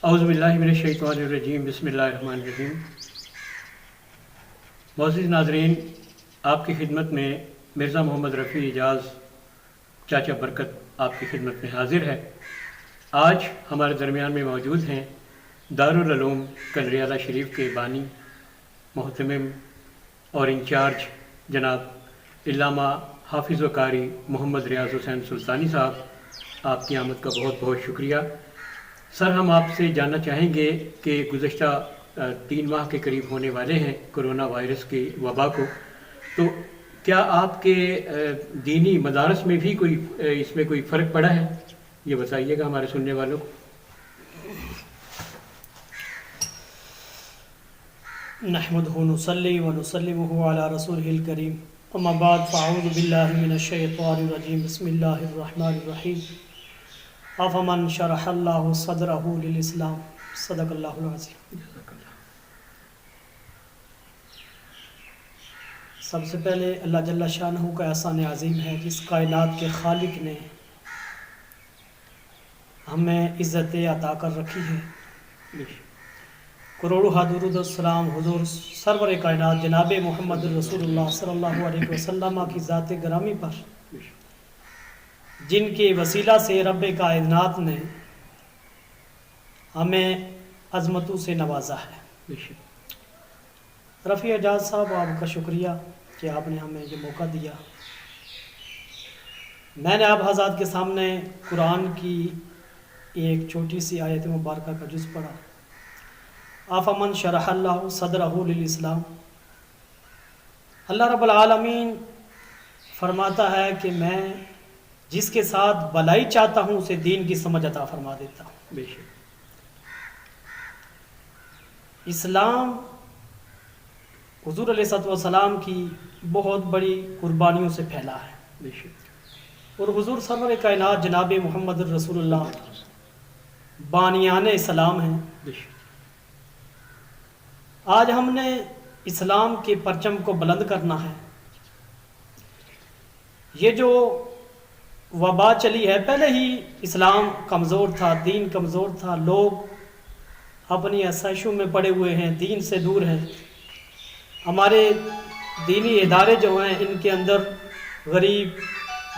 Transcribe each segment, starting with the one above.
اعوذ باللہ من الشیطان الرجیم بسم اللہ الرحمن الرحیم۔ معزز ناظرین، آپ کی خدمت میں مرزا محمد رفیع اعجاز چاچا برکت آپ کی خدمت میں حاضر ہے۔ آج ہمارے درمیان میں موجود ہیں دارالعلوم کلریالہ شریف کے بانی، محتمم اور انچارج جناب علامہ حافظ و قاری محمد ریاض حسین سلطانی صاحب، آپ کی آمد کا بہت بہت شکریہ۔ سر، ہم آپ سے جاننا چاہیں گے کہ گزشتہ 3 ماہ کے قریب ہونے والے ہیں کرونا وائرس کی وبا کو، تو کیا آپ کے دینی مدارس میں بھی اس میں کوئی فرق پڑا ہے؟ یہ بتائیے گا ہمارے سننے والوں کو۔ نحمدہ ونصلی ونسلم علی رسولہ الکریم، اما بعد فاعوذ باللہ من الشیطان الرجیم، بسم اللہ الرحمن الرحیم۔ افمن شرح اللہ صدرہ للاسلام، صدق اللہ العظیم۔ سب سے پہلے اللہ جل شانہ کا احسان عظیم ہے جس کائنات کے خالق نے ہمیں عزت عطا کر رکھی ہے۔ کروڑوں درود و سلام حضور سرور کائنات جناب محمد رسول اللہ صلی اللہ علیہ وسلم کی ذات گرامی پر، جن کے وسیلہ سے رب کائنات نے ہمیں عظمتوں سے نوازا ہے۔ رفیع اعجاز صاحب، آپ کا شکریہ کہ آپ نے ہمیں یہ موقع دیا۔ میں نے آپ حضرات کے سامنے قرآن کی ایک چھوٹی سی آیت مبارکہ کا جز پڑھا، آفمن شرح اللہ صدرہ للاسلام۔ اللہ رب العالمین فرماتا ہے کہ میں جس کے ساتھ بھلائی چاہتا ہوں اسے دین کی سمجھ عطا فرما دیتا ہوں۔ بے شک اسلام حضور علیہ الصلوۃ والسلام کی بہت بڑی قربانیوں سے پھیلا ہے، بے شک، اور حضور سرور کائنات جناب محمد رسول اللہ بانیان اسلام ہیں۔ بے شک، آج ہم نے اسلام کے پرچم کو بلند کرنا ہے۔ یہ جو وبا چلی ہے، پہلے ہی اسلام کمزور تھا، دین کمزور تھا، لوگ اپنی آسائشوں میں پڑے ہوئے ہیں، دین سے دور ہیں۔ ہمارے دینی ادارے جو ہیں ان کے اندر غریب،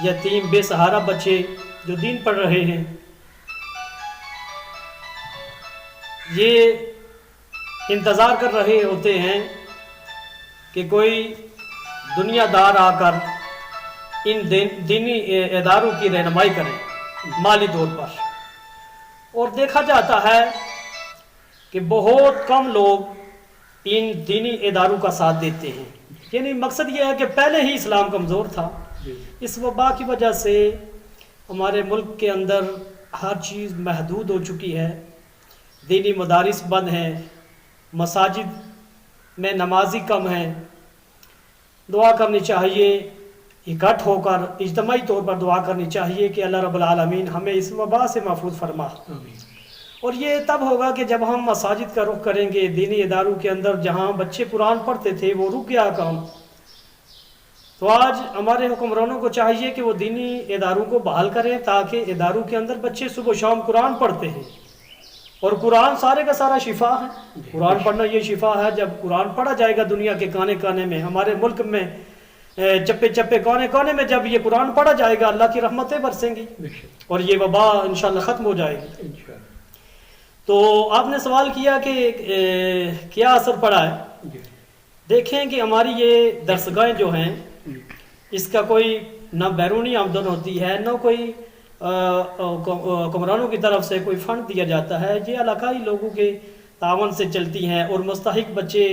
یتیم، بے سہارا بچے جو دین پڑھ رہے ہیں، یہ انتظار کر رہے ہوتے ہیں کہ کوئی دنیا دار آ کر ان دینی اداروں کی رہنمائی کرے مالی طور پر، اور دیکھا جاتا ہے کہ بہت کم لوگ ان دینی اداروں کا ساتھ دیتے ہیں۔ یعنی مقصد یہ ہے کہ پہلے ہی اسلام کمزور تھا، اس وبا کی وجہ سے ہمارے ملک کے اندر ہر چیز محدود ہو چکی ہے، دینی مدارس بند ہیں، مساجد میں نمازی کم ہیں۔ دعا کرنی چاہیے، اکٹھ ہو کر اجتماعی طور پر دعا کرنی چاہیے کہ اللہ رب العالمین ہمیں اس وبا سے محفوظ فرما۔ اور یہ تب ہوگا کہ جب ہم مساجد کا رخ کریں گے، دینی اداروں کے اندر جہاں بچے قرآن پڑھتے تھے وہ رک گیا کام۔ تو آج ہمارے حکمرانوں کو چاہیے کہ وہ دینی اداروں کو بحال کریں تاکہ اداروں کے اندر بچے صبح و شام قرآن پڑھتے ہیں، اور قرآن سارے کا سارا شفا ہے۔ قرآن پڑھنا یہ شفا ہے۔ جب قرآن پڑھا جائے گا دنیا کے کونے کونے میں، ہمارے ملک میں چپے چپے کونے کونے میں جب یہ قرآن پڑھا جائے گا، اللہ کی رحمتیں برسیں گی اور یہ وبا انشاءاللہ ختم ہو جائے گی۔ تو آپ نے سوال کیا کہ کیا اثر پڑا ہے۔ دیکھیں کہ ہماری یہ درسگاہیں جو ہیں، اس کا کوئی نہ بیرونی آمدن ہوتی ہے، نہ کوئی حکمرانوں کی طرف سے کوئی فنڈ دیا جاتا ہے۔ یہ علاقائی لوگوں کے تعاون سے چلتی ہیں، اور مستحق بچے،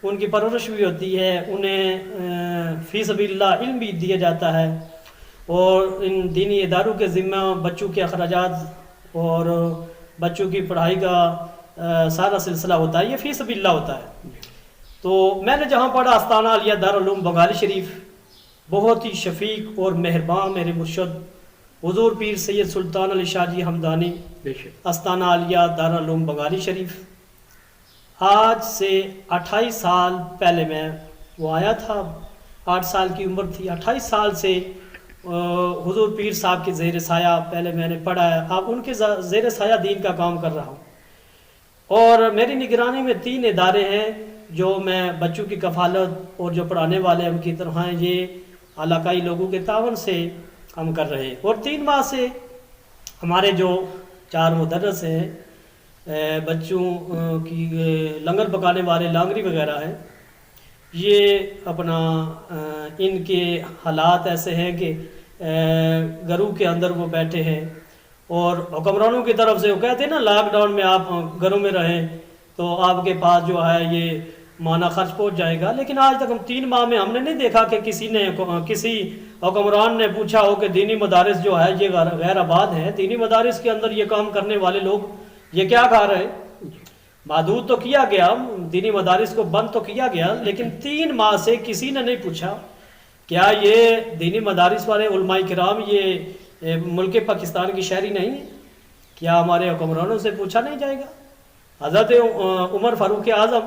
ان کی پرورش بھی ہوتی ہے، انہیں فی سبیل اللہ علم بھی دیا جاتا ہے، اور ان دینی اداروں کے ذمہ بچوں کے اخراجات اور بچوں کی پڑھائی کا سارا سلسلہ ہوتا ہے، یہ فی سبیل اللہ ہوتا ہے۔ تو میں نے جہاں پڑھا آستانہ عالیہ دارالعلوم بنگالی شریف، بہت ہی شفیق اور مہربان میرے مرشد حضور پیر سید سلطان علی شاہ جی ہمدانی، آستانہ عالیہ دارالعلوم بنگالی شریف۔ آج سے 28 سال پہلے میں وہ آیا تھا، 8 سال کی عمر تھی۔ 28 سال سے حضور پیر صاحب کے زیر سایہ پہلے میں نے پڑھا ہے، اب ان کے زیر سایہ دین کا کام کر رہا ہوں۔ اور میری نگرانی میں 3 ادارے ہیں جو میں بچوں کی کفالت اور جو پڑھانے والے ان کی طرح ہیں، یہ علاقائی لوگوں کے تعاون سے ہم کر رہے ہیں۔ اور 3 ماہ سے ہمارے جو 4 مدرس ہیں، بچوں کی لنگر پکانے والے لانگری وغیرہ ہیں، یہ اپنا ان کے حالات ایسے ہیں کہ گھروں کے اندر وہ بیٹھے ہیں، اور حکمرانوں کی طرف سے وہ کہتے ہیں نا لاک ڈاؤن میں آپ گھروں میں رہیں تو آپ کے پاس جو ہے یہ مانا خرچ پہنچ جائے گا، لیکن آج تک ہم 3 ماہ میں ہم نے نہیں دیکھا کہ کسی حکمران نے پوچھا ہو کہ دینی مدارس جو ہے یہ غیر آباد ہیں، دینی مدارس کے اندر یہ کام کرنے والے لوگ یہ کیا کھا رہے ہیں۔ محدود تو کیا گیا، دینی مدارس کو بند تو کیا گیا، لیکن 3 ماہ سے کسی نے نہیں پوچھا کیا یہ دینی مدارس والے علماء کرام یہ ملک پاکستان کی شہری نہیں ہے؟ کیا ہمارے حکمرانوں سے پوچھا نہیں جائے گا؟ حضرت عمر فاروق اعظم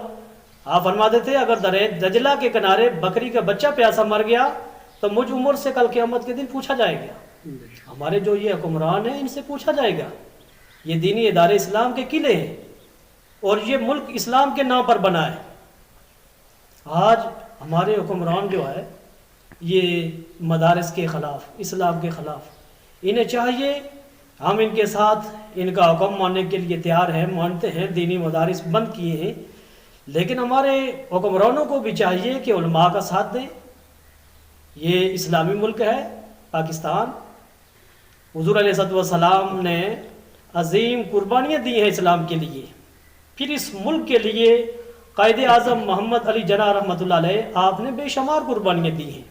آپ فرماتے تھے اگر دریا دجلہ کے کنارے بکری کا بچہ پیاسا مر گیا تو مجھ عمر سے کل قیامت کے دن پوچھا جائے گا۔ ہمارے جو یہ حکمران ہیں ان سے پوچھا جائے گا۔ یہ دینی ادارے اسلام کے قلعے ہیں اور یہ ملک اسلام کے نام پر بنا ہے۔ آج ہمارے حکمران جو ہے یہ مدارس کے خلاف، اسلام کے خلاف، انہیں چاہیے ہم ان کے ساتھ ان کا حکم ماننے کے لیے تیار ہیں، مانتے ہیں، دینی مدارس بند کیے ہیں، لیکن ہمارے حکمرانوں کو بھی چاہیے کہ علماء کا ساتھ دیں۔ یہ اسلامی ملک ہے پاکستان، حضور علیہ السلام نے عظیم قربانیاں دی ہیں اسلام کے لیے، پھر اس ملک کے لیے قائد اعظم محمد علی جناح رحمۃ اللہ علیہ آپ نے بے شمار قربانیاں دی ہیں،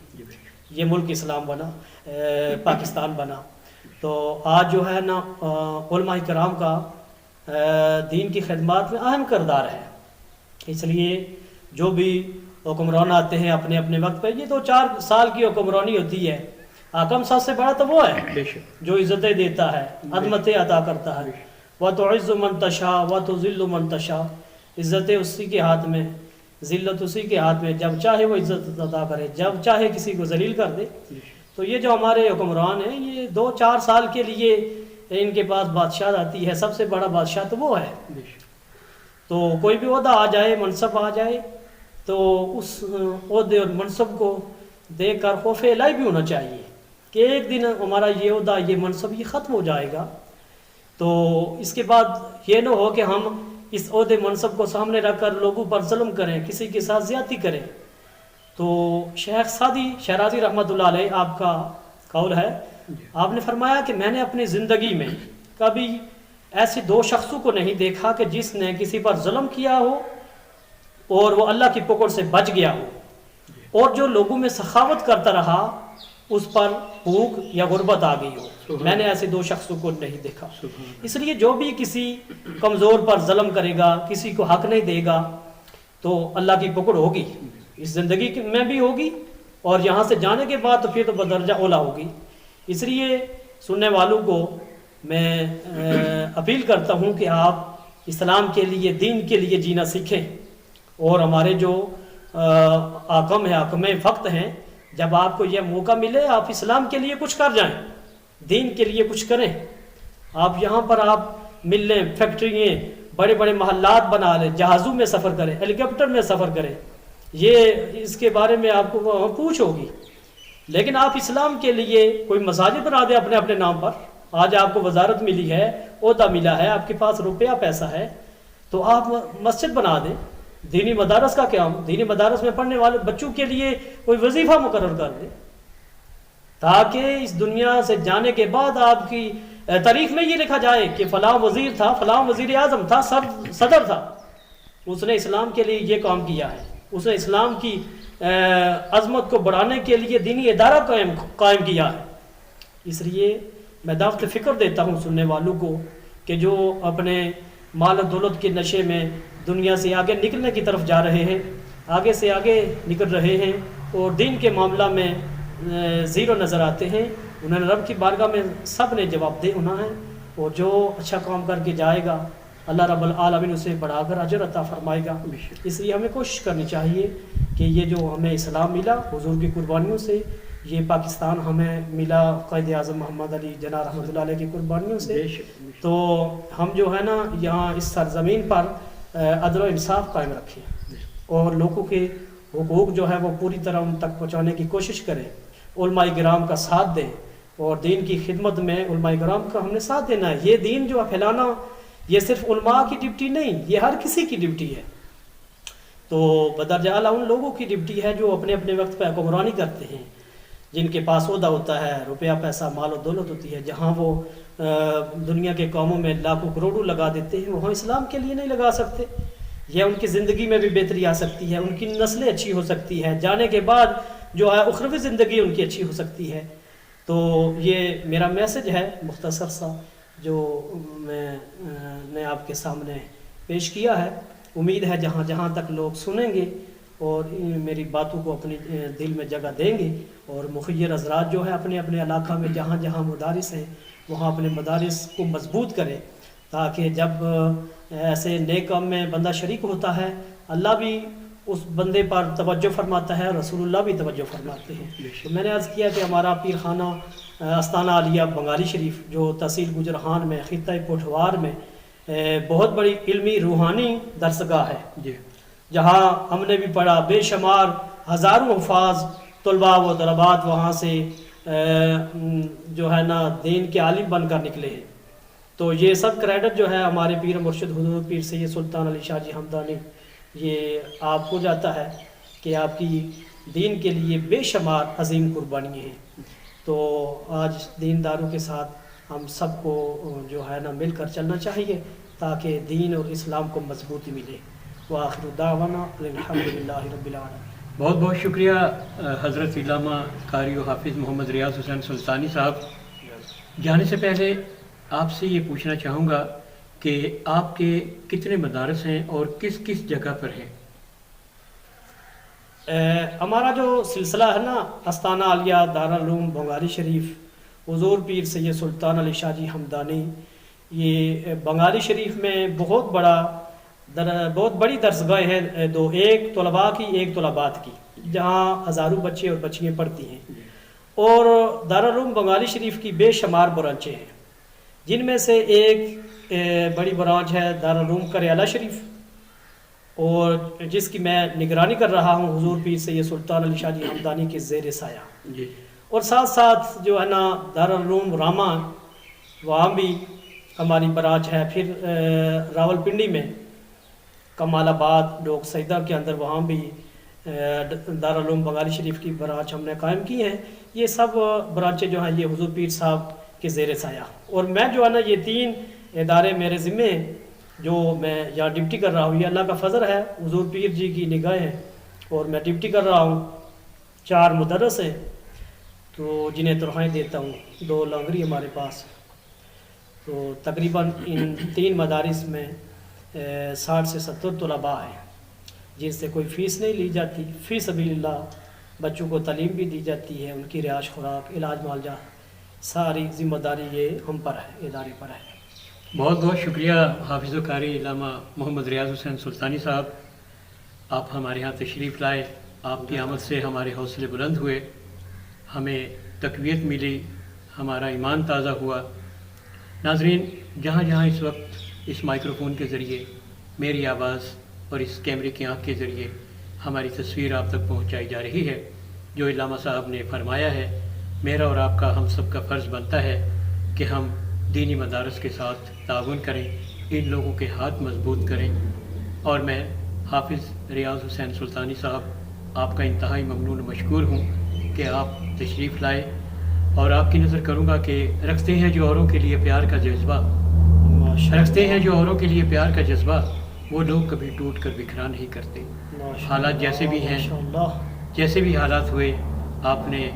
یہ ملک اسلام بنا، پاکستان بنا۔ تو آج جو ہے نا علماء کرام کا دین کی خدمات میں اہم کردار ہے، اس لیے جو بھی حکمران آتے ہیں اپنے اپنے وقت پہ، یہ تو 4 سال کی حکمرانی ہوتی ہے، حاکم سب سے بڑا تو وہ ہے جو عزتیں دیتا ہے، عظمتیں عطا کرتا ہے۔ وَتُعِزُّ مَن تَشَاءُ وَتُذِلُّ مَن تَشَاءُ، عزتیں اسی کے ہاتھ میں، ذلت اسی کے ہاتھ میں، جب چاہے وہ عزت عطا کرے، جب چاہے کسی کو ذلیل کر دے۔ تو یہ جو ہمارے حکمران ہیں یہ 2-4 سال کے لیے ان کے پاس بادشاہ آتی ہے، سب سے بڑا بادشاہ تو وہ ہے۔ تو کوئی بھی عہدہ آ جائے، منصب آ جائے تو اس عہدے اور منصب کو دیکھ کر خوف الہی بھی ہونا چاہیے کہ ایک دن ہمارا یہ عہدہ، یہ منصب یہ ختم ہو جائے گا، تو اس کے بعد یہ نہ ہو کہ ہم اس عہدے منصب کو سامنے رکھ کر لوگوں پر ظلم کریں، کسی کے ساتھ زیادتی کریں۔ تو شیخ سعدی شیرازی رحمۃ اللہ علیہ آپ کا قول ہے، آپ نے فرمایا کہ میں نے اپنی زندگی میں کبھی ایسے 2 شخصوں کو نہیں دیکھا کہ جس نے کسی پر ظلم کیا ہو اور وہ اللہ کی پکڑ سے بچ گیا ہو، اور جو لوگوں میں سخاوت کرتا رہا اس پر بھوک یا غربت آ گئی ہو۔ میں نے ایسے 2 شخصوں کو نہیں دیکھا۔ اس لیے جو بھی کسی کمزور پر ظلم کرے گا، کسی کو حق نہیں دے گا، تو اللہ کی پکڑ ہوگی، اس زندگی میں بھی ہوگی اور یہاں سے جانے کے بعد تو پھر تو بدرجہ اولا ہوگی۔ اس لیے سننے والوں کو میں اپیل کرتا ہوں کہ آپ اسلام کے لیے، دین کے لیے جینا سیکھیں، اور ہمارے جو حاکم ہیں، حاکم وقت ہیں، جب آپ کو یہ موقع ملے آپ اسلام کے لیے کچھ کر جائیں، دین کے لیے کچھ کریں۔ آپ یہاں پر آپ مل لیں، فیکٹریاں، بڑے بڑے محلات بنا لیں، جہازوں میں سفر کریں، ہیلی کاپٹر میں سفر کریں، یہ اس کے بارے میں آپ کو پوچھ ہوگی، لیکن آپ اسلام کے لیے کوئی مساجد بنا دیں اپنے اپنے نام پر۔ آج آپ کو وزارت ملی ہے، عہدہ ملا ہے، آپ کے پاس روپیہ پیسہ ہے، تو آپ مسجد بنا دیں۔ دینی مدارس کا کیا، دینی مدارس میں پڑھنے والے بچوں کے لیے کوئی وظیفہ مقرر کر دیں، تاکہ اس دنیا سے جانے کے بعد آپ کی تاریخ میں یہ لکھا جائے کہ فلاں وزیر تھا، فلاں وزیر اعظم تھا، صدر تھا، اس نے اسلام کے لیے یہ کام کیا ہے، اس نے اسلام کی عظمت کو بڑھانے کے لیے دینی ادارہ قائم کیا ہے۔ اس لیے میں دعوت فکر دیتا ہوں سننے والوں کو کہ جو اپنے مال و دولت کے نشے میں دنیا سے آگے نکلنے کی طرف جا رہے ہیں، آگے سے آگے نکل رہے ہیں اور دین کے معاملہ میں زیرو نظر آتے ہیں، انہوں نے رب کی بارگاہ میں سب نے جواب دہ ہونا ہے، اور جو اچھا کام کر کے جائے گا اللہ رب العالمین اسے بڑھا کر اجر عطا فرمائے گا۔ اس لیے ہمیں کوشش کرنی چاہیے کہ یہ جو ہمیں اسلام ملا حضور کی قربانیوں سے، یہ پاکستان ہمیں ملا قائد اعظم محمد علی جناح رحمۃ اللہ علیہ کی قربانیوں سے. بے شک. تو ہم جو ہے نا یہاں اس سرزمین پر عدل و انصاف قائم رکھیں اور لوگوں کے حقوق جو ہے وہ پوری طرح ان تک پہنچانے کی کوشش کریں, علماء کرام کا ساتھ دیں, اور دین کی خدمت میں علماء کرام کا ہم نے ساتھ دینا ہے. یہ دین جو پھیلانا یہ صرف علماء کی ڈیوٹی نہیں, یہ ہر کسی کی ڈیوٹی ہے. تو بدرجہ اعلیٰ ان لوگوں کی ڈیوٹی ہے جو اپنے اپنے وقت پہ حکمرانی کرتے ہیں, جن کے پاس عہدہ ہوتا ہے, روپیہ پیسہ مال و دولت ہوتی ہے. جہاں وہ دنیا کے کاموں میں لاکھوں کروڑوں لگا دیتے ہیں, وہاں اسلام کے لیے نہیں لگا سکتے. یہ ان کی زندگی میں بھی بہتری آ سکتی ہے, ان کی نسلیں اچھی ہو سکتی ہے, جانے کے بعد جو ہے اخروی زندگی ان کی اچھی ہو سکتی ہے. تو یہ میرا میسج ہے مختصر سا جو میں نے آپ کے سامنے پیش کیا ہے. امید ہے جہاں جہاں تک لوگ سنیں گے اور میری باتوں کو اپنی دل میں جگہ دیں گے, اور مخیر حضرات جو ہے اپنے اپنے علاقہ میں جہاں جہاں مدارس ہیں وہاں اپنے مدارس کو مضبوط کریں, تاکہ جب ایسے نیک کام میں بندہ شریک ہوتا ہے اللہ بھی اس بندے پر توجہ فرماتا ہے, رسول اللہ بھی توجہ فرماتے ہیں. تو میں نے عرض کیا کہ ہمارا پیر خانہ آستانہ عالیہ بنگالی شریف جو تحصیل گجرہان میں خطہ پوٹھوار میں بہت بڑی علمی روحانی درسگاہ ہے, جہاں ہم نے بھی پڑھا. بے شمار ہزاروں حفاظ طلباء و طلبات وہاں سے جو ہے نا دین کے عالم بن کر نکلے ہیں. تو یہ سب کریڈٹ جو ہے ہمارے پیر مرشد حضور پیر سید سلطان علی شاہ جی ہمدانی یہ آپ کو جاتا ہے کہ آپ کی دین کے لیے بے شمار عظیم قربانیاں ہیں. تو آج دینداروں کے ساتھ ہم سب کو جو ہے نا مل کر چلنا چاہیے تاکہ دین اور اسلام کو مضبوطی ملے. وآخر دعوانا الحمدللہ رب العالمین. بہت بہت شکریہ حضرت علامہ قاری و حافظ محمد ریاض حسین سلطانی صاحب. جانے سے پہلے آپ سے یہ پوچھنا چاہوں گا کہ آپ کے کتنے مدارس ہیں اور کس کس جگہ پر ہیں؟ ہمارا جو سلسلہ ہے نا آستانہ عالیہ دارالعلوم بنگالی شریف حضور پیر سید سلطان علی شاہ جی ہمدانی, یہ بنگالی شریف میں بہت بڑی درسگاہیں ہیں دو, ایک طلباء کی ایک طلبات کی, جہاں ہزاروں بچے اور بچیاں پڑھتی ہیں. اور دارالعلوم بنگالی شریف کی بے شمار برانچیں ہیں, جن میں سے ایک بڑی برانچ ہے دارالعلوم کریالہ شریف, اور جس کی میں نگرانی کر رہا ہوں حضور پیر سید سلطان علی شاہ جی ہمدانی کے زیر سایہ. اور ساتھ ساتھ جو ہے نا دارالعلوم راما وہاں بھی ہماری برانچ ہے. پھر راول پنڈی میں کمال آباد ڈوک سیدہ کے اندر وہاں بھی دارالعلوم بنگالی شریف کی برانچ ہم نے قائم کی ہیں. یہ سب برانچیں جو ہیں یہ حضور پیر صاحب کے زیر سایہ. اور میں جو ہے نا یہ 3 ادارے میرے ذمے جو میں یہاں ڈپٹی کر رہا ہوں, یہ اللہ کا فضل ہے, حضور پیر جی کی نگاہیں ہیں, اور میں ڈپٹی کر رہا ہوں. 4 مدرس ہیں تو جنہیں تنخواہیں دیتا ہوں, 2 لانگری ہمارے پاس. تو تقریباً ان 3 مدارس میں 60 سے 70 طلباء ہیں, جن سے کوئی فیس نہیں لی جاتی. فی سبیل اللہ بچوں کو تعلیم بھی دی جاتی ہے, ان کی رہائش خوراک علاج معالجہ ساری ذمہ داری یہ ہم پر ہے, ادارے پر ہے. بہت بہت شکریہ حافظ و قاری علامہ محمد ریاض حسین سلطانی صاحب, آپ ہمارے یہاں تشریف لائے. آپ کی آمد سے ہمارے حوصلے بلند ہوئے, ہمیں تقویت ملی, ہمارا ایمان تازہ ہوا. ناظرین, جہاں جہاں اس وقت اس مائکروفون کے ذریعے میری آواز اور اس کیمرے کی آنکھ کے ذریعے ہماری تصویر آپ تک پہنچائی جا رہی ہے, جو علامہ صاحب نے فرمایا ہے, میرا اور آپ کا ہم سب کا فرض بنتا ہے کہ ہم دینی مدارس کے ساتھ تعاون کریں, ان لوگوں کے ہاتھ مضبوط کریں. اور میں حافظ ریاض حسین سلطانی صاحب آپ کا انتہائی ممنون و مشکور ہوں کہ آپ تشریف لائے. اور آپ کی نظر کروں گا کہ رکھتے ہیں جو اوروں کے لیے پیار کا جذبہ, رکھتے ہیں جو اوروں کے لیے پیار کا جذبہ, وہ لوگ کبھی ٹوٹ کر بکھرا نہیں کرتے. حالات جیسے بھی ہیں, جیسے بھی حالات ہوئے, آپ نے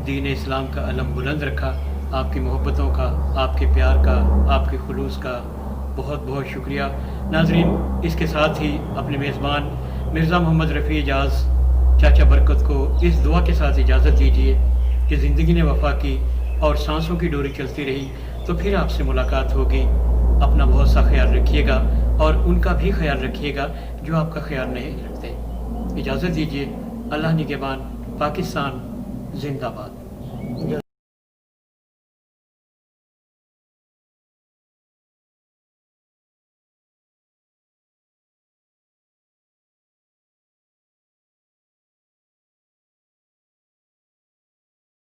دین اسلام کا علم بلند رکھا. آپ کی محبتوں کا, آپ کے پیار کا, آپ کے خلوص کا بہت بہت شکریہ. ناظرین, اس کے ساتھ ہی اپنے میزبان مرزا محمد رفیع اجاز چاچا برکت کو اس دعا کے ساتھ اجازت دیجیے کہ زندگی نے وفا کی اور سانسوں کی ڈوری چلتی رہی تو پھر آپ سے ملاقات ہوگی. اپنا بہت سا خیال رکھیے گا اور ان کا بھی خیال رکھیے گا جو آپ کا خیال نہیں رکھتے. اجازت دیجیے. اللہ نگہبان. پاکستان زندہ باد.